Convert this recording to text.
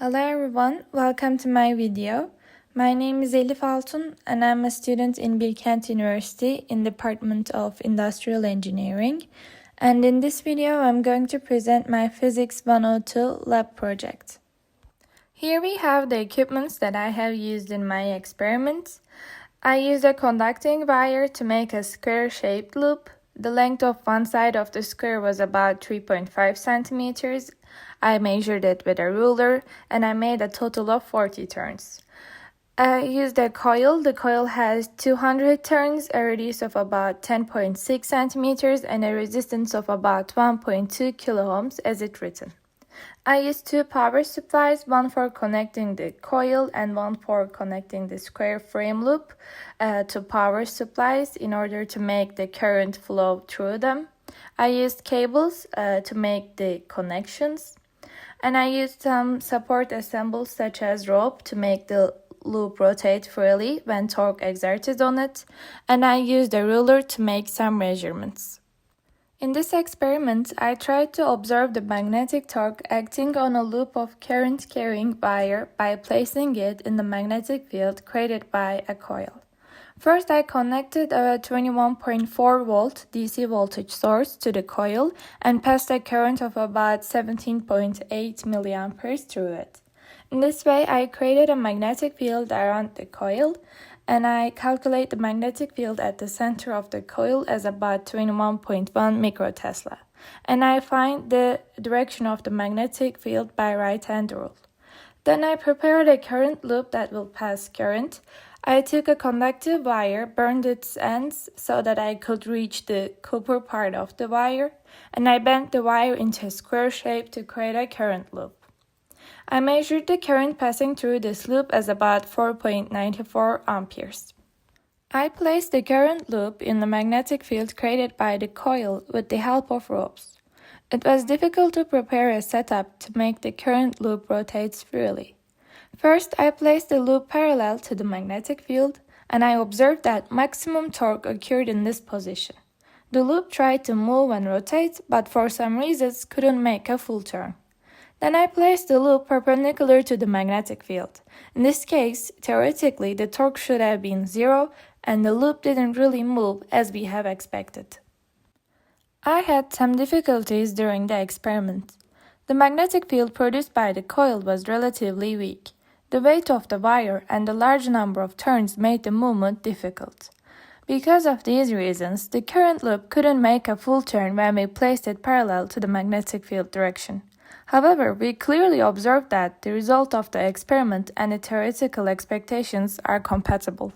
Hello everyone, welcome to my video. My name is Elif Altun and I'm a student in Bilkent University in Department of Industrial Engineering. And in this video, I'm going to present my Physics 102 lab project. Here we have the equipments that I have used in my experiments. I used a conducting wire to make a square-shaped loop. The length of one side of the square was about 3.5 centimeters. I measured it with a ruler and I made a total of 40 turns. I used a coil. The coil has 200 turns, a radius of about 10.6 centimeters and a resistance of about 1.2 kiloohms as it written. I used two power supplies, one for connecting the coil and one for connecting the square frame loop to power supplies in order to make the current flow through them. I used cables to make the connections, and I used some support assembles such as rope to make the loop rotate freely when torque exerted on it, and I used a ruler to make some measurements. In this experiment, I tried to observe the magnetic torque acting on a loop of current-carrying wire by placing it in the magnetic field created by a coil. First, I connected a 21.4 volt DC voltage source to the coil and passed a current of about 17.8 milliamperes through it. In this way, I created a magnetic field around the coil, and I calculate the magnetic field at the center of the coil as about 21.1 microtesla. And I find the direction of the magnetic field by right-hand rule. Then I prepared a current loop that will pass current. I took a conductive wire, burned its ends so that I could reach the copper part of the wire, and I bent the wire into a square shape to create a current loop. I measured the current passing through this loop as about 4.94 amperes. I placed the current loop in the magnetic field created by the coil with the help of ropes. It was difficult to prepare a setup to make the current loop rotate freely. First, I placed the loop parallel to the magnetic field, and I observed that maximum torque occurred in this position. The loop tried to move and rotate, but for some reasons couldn't make a full turn. Then I placed the loop perpendicular to the magnetic field. In this case, theoretically, the torque should have been zero, and the loop didn't really move as we have expected. I had some difficulties during the experiment. The magnetic field produced by the coil was relatively weak. The weight of the wire and the large number of turns made the movement difficult. Because of these reasons, the current loop couldn't make a full turn when we placed it parallel to the magnetic field direction. However, we clearly observed that the result of the experiment and the theoretical expectations are compatible.